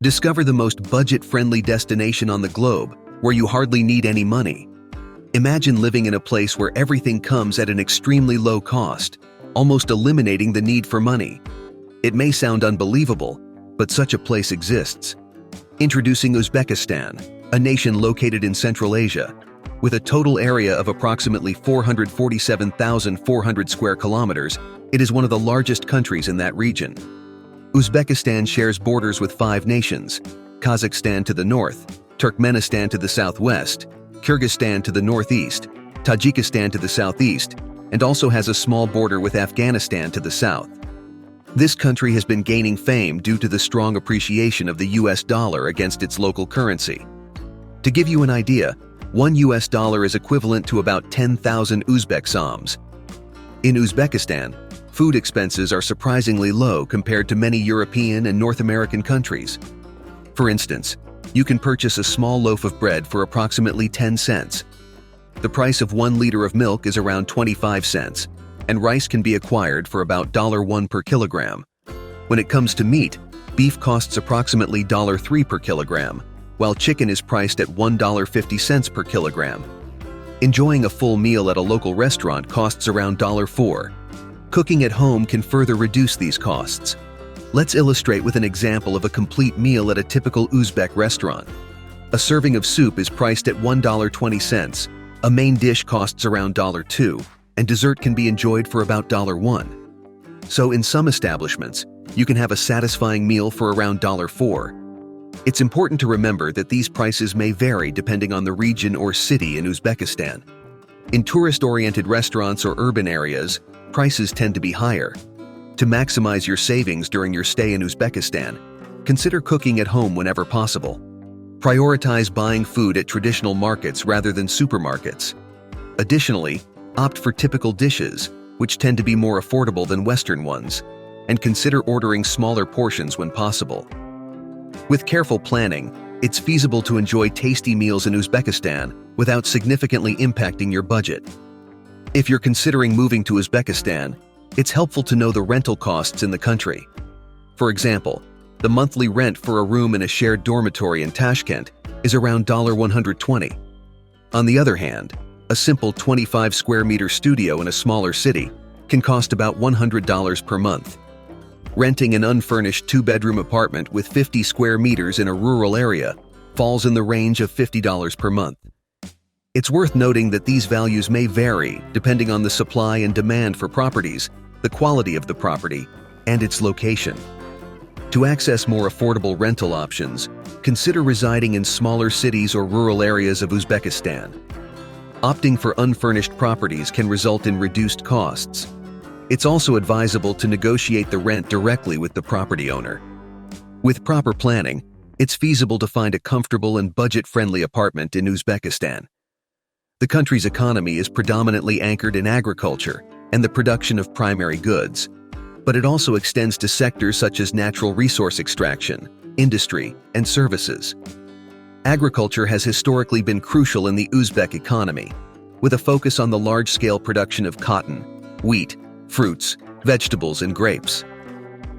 Discover the most budget-friendly destination on the globe, where you hardly need any money. Imagine living in a place where everything comes at an extremely low cost, almost eliminating the need for money. It may sound unbelievable, but such a place exists. Introducing Uzbekistan, a nation located in Central Asia. With a total area of approximately 447,400 square kilometers, it is one of the largest countries in that region. Uzbekistan shares borders with 5 nations: Kazakhstan to the north, Turkmenistan to the southwest, Kyrgyzstan to the northeast, Tajikistan to the southeast, and also has a small border with Afghanistan to the south. This country has been gaining fame due to the strong appreciation of the US dollar against its local currency. To give you an idea, $1 is equivalent to about 10,000 Uzbek soms. In Uzbekistan, food expenses are surprisingly low compared to many European and North American countries. For instance, you can purchase a small loaf of bread for approximately 10 cents. The price of 1 liter of milk is around 25 cents, and rice can be acquired for about $1 per kilogram. When it comes to meat, beef costs approximately $3 per kilogram, while chicken is priced at $1.50 per kilogram. Enjoying a full meal at a local restaurant costs around $4. Cooking at home can further reduce these costs. Let's illustrate with an example of a complete meal at a typical Uzbek restaurant. A serving of soup is priced at $1.20, a main dish costs around $2, and dessert can be enjoyed for about $1. So in some establishments, you can have a satisfying meal for around $4. It's important to remember that these prices may vary depending on the region or city in Uzbekistan. In tourist-oriented restaurants or urban areas, prices tend to be higher. To maximize your savings during your stay in Uzbekistan, consider cooking at home whenever possible. Prioritize buying food at traditional markets rather than supermarkets. Additionally, opt for typical dishes, which tend to be more affordable than Western ones, and consider ordering smaller portions when possible. With careful planning, it's feasible to enjoy tasty meals in Uzbekistan without significantly impacting your budget. If you're considering moving to Uzbekistan, it's helpful to know the rental costs in the country. For example, the monthly rent for a room in a shared dormitory in Tashkent is around $120. On the other hand, a simple 25 square meter studio in a smaller city can cost about $100 per month. Renting an unfurnished 2-bedroom apartment with 50 square meters in a rural area falls in the range of $50 per month. It's worth noting that these values may vary depending on the supply and demand for properties, the quality of the property, and its location. To access more affordable rental options, consider residing in smaller cities or rural areas of Uzbekistan. Opting for unfurnished properties can result in reduced costs. It's also advisable to negotiate the rent directly with the property owner. With proper planning, it's feasible to find a comfortable and budget-friendly apartment in Uzbekistan. The country's economy is predominantly anchored in agriculture and the production of primary goods, but it also extends to sectors such as natural resource extraction, industry, and services. Agriculture has historically been crucial in the Uzbek economy, with a focus on the large-scale production of cotton, wheat, fruits, vegetables, and grapes.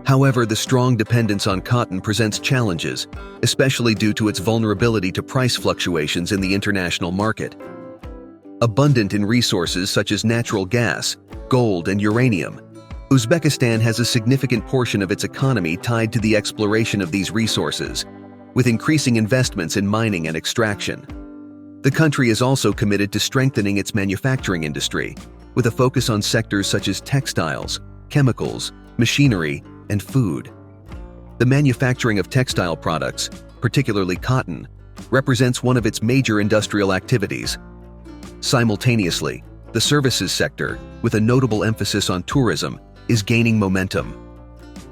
However, the strong dependence on cotton presents challenges, especially due to its vulnerability to price fluctuations in the international market. Abundant in resources such as natural gas, gold, and uranium, Uzbekistan has a significant portion of its economy tied to the exploration of these resources, with increasing investments in mining and extraction. The country is also committed to strengthening its manufacturing industry, with a focus on sectors such as textiles, chemicals, machinery, and food. The manufacturing of textile products, particularly cotton, represents one of its major industrial activities. Simultaneously, the services sector, with a notable emphasis on tourism, is gaining momentum.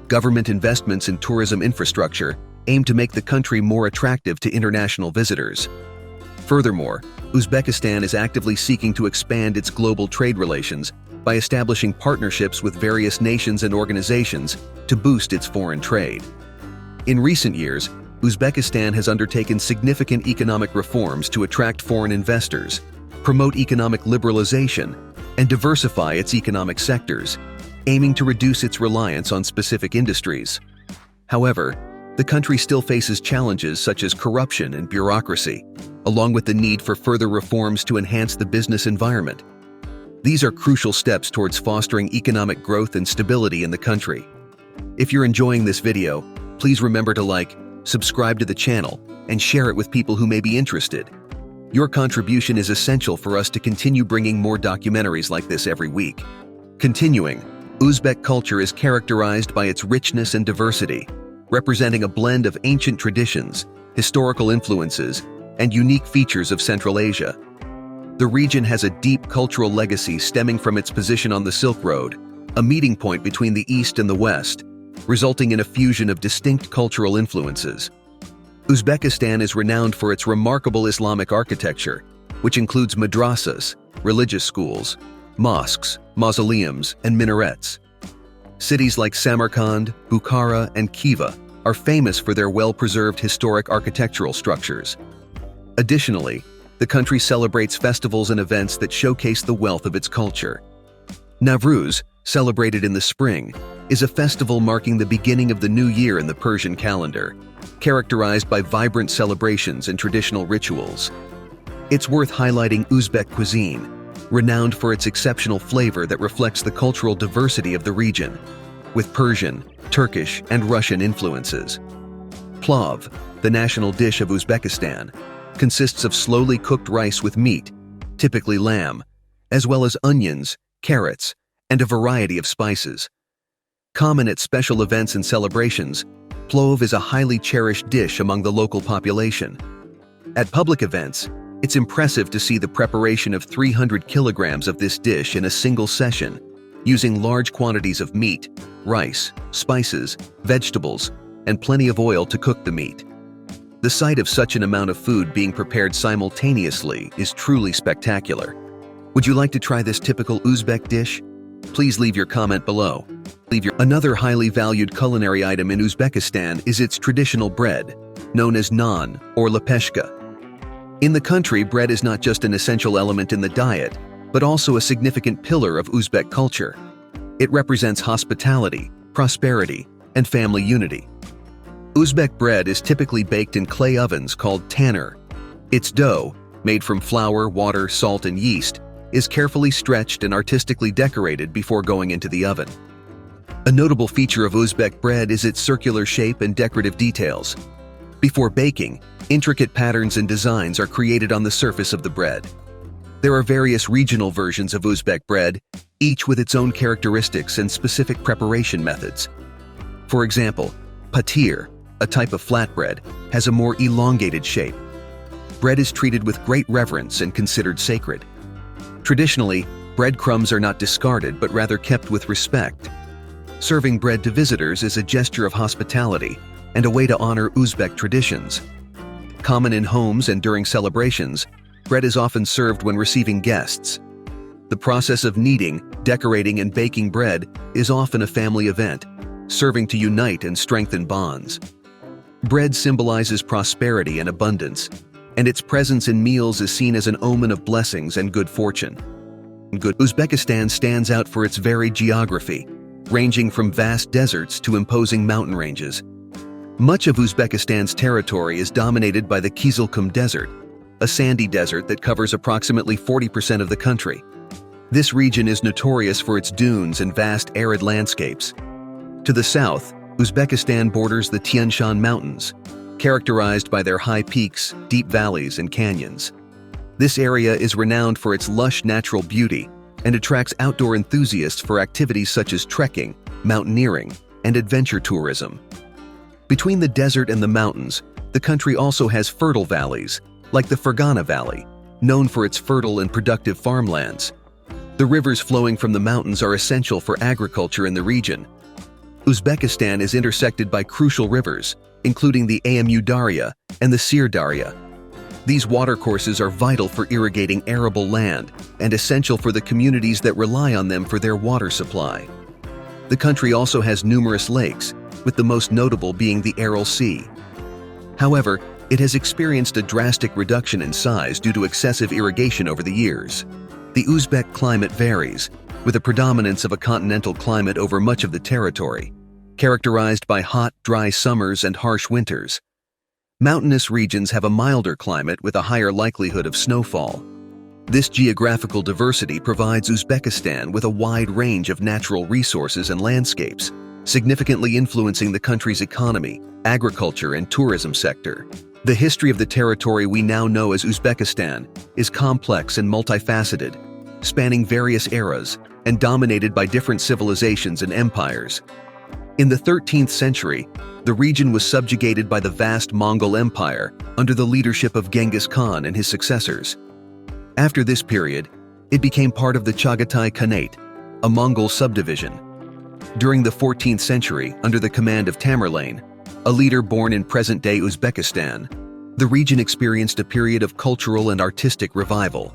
Government investments in tourism infrastructure aim to make the country more attractive to international visitors. Furthermore, Uzbekistan is actively seeking to expand its global trade relations by establishing partnerships with various nations and organizations to boost its foreign trade. In recent years, Uzbekistan has undertaken significant economic reforms to attract foreign investors, promote economic liberalization, and diversify its economic sectors, aiming to reduce its reliance on specific industries. However, the country still faces challenges such as corruption and bureaucracy, along with the need for further reforms to enhance the business environment. These are crucial steps towards fostering economic growth and stability in the country. If you're enjoying this video, please remember to like, subscribe to the channel, and share it with people who may be interested. Your contribution is essential for us to continue bringing more documentaries like this every week. Continuing, Uzbek culture is characterized by its richness and diversity, representing a blend of ancient traditions, historical influences, and unique features of Central Asia. The region has a deep cultural legacy stemming from its position on the Silk Road, a meeting point between the East and the West, resulting in a fusion of distinct cultural influences. Uzbekistan is renowned for its remarkable Islamic architecture, which includes madrasas, religious schools, mosques, mausoleums, and minarets. Cities like Samarkand, Bukhara, and Khiva are famous for their well-preserved historic architectural structures. Additionally, the country celebrates festivals and events that showcase the wealth of its culture. Navruz, celebrated in the spring, is a festival marking the beginning of the new year in the Persian calendar, characterized by vibrant celebrations and traditional rituals. It's worth highlighting Uzbek cuisine, renowned for its exceptional flavor that reflects the cultural diversity of the region, with Persian, Turkish, and Russian influences. Plov, the national dish of Uzbekistan, consists of slowly cooked rice with meat, typically lamb, as well as onions, carrots, and a variety of spices. Common at special events and celebrations, plov is a highly cherished dish among the local population. At public events, it's impressive to see the preparation of 300 kilograms of this dish in a single session, using large quantities of meat, rice, spices, vegetables, and plenty of oil to cook the meat. The sight of such an amount of food being prepared simultaneously is truly spectacular. Would you like to try this typical Uzbek dish? Please leave your comment below. Another highly valued culinary item in Uzbekistan is its traditional bread, known as naan or lepeshka. In the country, bread is not just an essential element in the diet, but also a significant pillar of Uzbek culture. It represents hospitality, prosperity, and family unity. Uzbek bread is typically baked in clay ovens called tanur. Its dough, made from flour, water, salt, and yeast, is carefully stretched and artistically decorated before going into the oven. A notable feature of Uzbek bread is its circular shape and decorative details. Before baking, intricate patterns and designs are created on the surface of the bread. There are various regional versions of Uzbek bread, each with its own characteristics and specific preparation methods. For example, patir, a type of flatbread, has a more elongated shape. Bread is treated with great reverence and considered sacred. Traditionally, breadcrumbs are not discarded but rather kept with respect. Serving bread to visitors is a gesture of hospitality and a way to honor Uzbek traditions. Common in homes and during celebrations, bread is often served when receiving guests. The process of kneading, decorating, and baking bread is often a family event, serving to unite and strengthen bonds. Bread symbolizes prosperity and abundance, and its presence in meals is seen as an omen of blessings and good fortune. Uzbekistan stands out for its varied geography, ranging from vast deserts to imposing mountain ranges. Much of Uzbekistan's territory is dominated by the Kizilkum Desert, a sandy desert that covers approximately 40% of the country. This region is notorious for its dunes and vast arid landscapes. To the south, Uzbekistan borders the Tian Shan Mountains, characterized by their high peaks, deep valleys, and canyons. This area is renowned for its lush natural beauty and attracts outdoor enthusiasts for activities such as trekking, mountaineering, and adventure tourism. Between the desert and the mountains, the country also has fertile valleys, like the Fergana Valley, known for its fertile and productive farmlands. The rivers flowing from the mountains are essential for agriculture in the region. Uzbekistan is intersected by crucial rivers, including the Amu Darya and the Sir Darya. These watercourses are vital for irrigating arable land and essential for the communities that rely on them for their water supply. The country also has numerous lakes, with the most notable being the Aral Sea. However, it has experienced a drastic reduction in size due to excessive irrigation over the years. The Uzbek climate varies, with a predominance of a continental climate over much of the territory, characterized by hot, dry summers and harsh winters. Mountainous regions have a milder climate with a higher likelihood of snowfall. This geographical diversity provides Uzbekistan with a wide range of natural resources and landscapes, significantly influencing the country's economy, agriculture, and tourism sector. The history of the territory we now know as Uzbekistan is complex and multifaceted, spanning various eras and dominated by different civilizations and empires. In the 13th century, the region was subjugated by the vast Mongol Empire under the leadership of Genghis Khan and his successors. After this period, it became part of the Chagatai Khanate, a Mongol subdivision. During the 14th century, under the command of Tamerlane, a leader born in present-day Uzbekistan, the region experienced a period of cultural and artistic revival.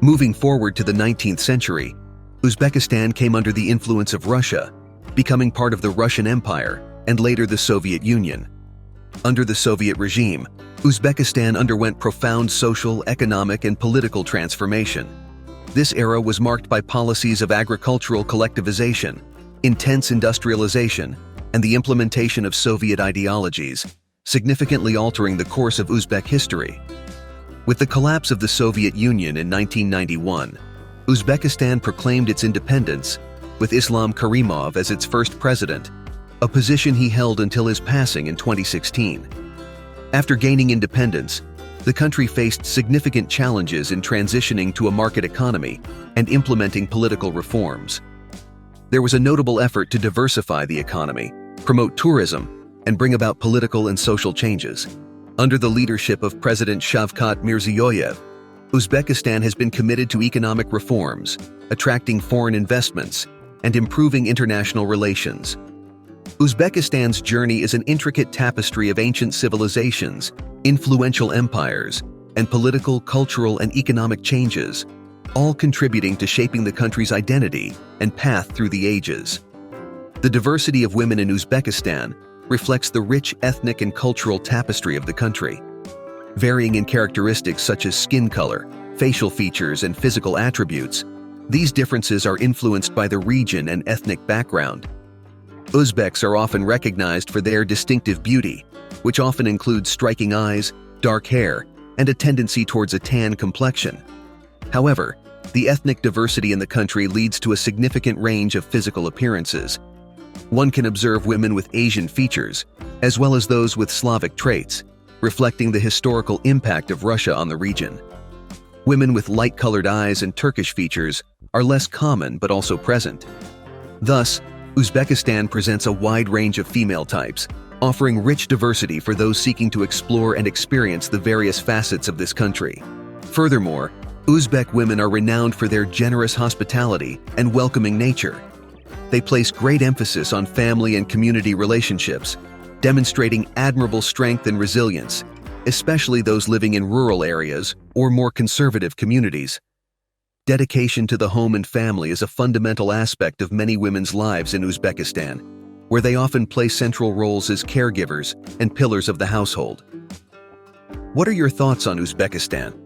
Moving forward to the 19th century, Uzbekistan came under the influence of Russia, becoming part of the Russian Empire and later the Soviet Union. Under the Soviet regime, Uzbekistan underwent profound social, economic, and political transformation. This era was marked by policies of agricultural collectivization, intense industrialization, and the implementation of Soviet ideologies, significantly altering the course of Uzbek history. With the collapse of the Soviet Union in 1991, Uzbekistan proclaimed its independence, with Islam Karimov as its first president, a position he held until his passing in 2016. After gaining independence, the country faced significant challenges in transitioning to a market economy and implementing political reforms. There was a notable effort to diversify the economy, promote tourism, and bring about political and social changes. Under the leadership of President Shavkat Mirziyoyev, Uzbekistan has been committed to economic reforms, attracting foreign investments, and improving international relations. Uzbekistan's journey is an intricate tapestry of ancient civilizations, influential empires, and political, cultural, and economic changes, all contributing to shaping the country's identity and path through the ages. The diversity of women in Uzbekistan reflects the rich ethnic and cultural tapestry of the country. Varying in characteristics such as skin color, facial features, and physical attributes, these differences are influenced by the region and ethnic background. Uzbeks are often recognized for their distinctive beauty, which often includes striking eyes, dark hair, and a tendency towards a tan complexion. However, the ethnic diversity in the country leads to a significant range of physical appearances. One can observe women with Asian features, as well as those with Slavic traits, reflecting the historical impact of Russia on the region. Women with light-colored eyes and Turkish features are less common but also present. Thus, Uzbekistan presents a wide range of female types, offering rich diversity for those seeking to explore and experience the various facets of this country. Furthermore, Uzbek women are renowned for their generous hospitality and welcoming nature. They place great emphasis on family and community relationships, demonstrating admirable strength and resilience, especially those living in rural areas or more conservative communities. Dedication to the home and family is a fundamental aspect of many women's lives in Uzbekistan, where they often play central roles as caregivers and pillars of the household. What are your thoughts on Uzbekistan?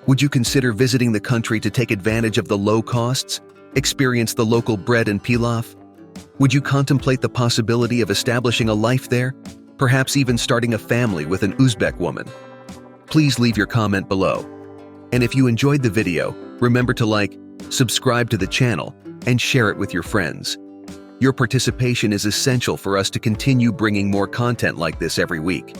Would you consider visiting the country to take advantage of the low costs, experience the local bread and pilaf? Would you contemplate the possibility of establishing a life there, perhaps even starting a family with an Uzbek woman? Please leave your comment below. And if you enjoyed the video, remember to like, subscribe to the channel, and share it with your friends. Your participation is essential for us to continue bringing more content like this every week.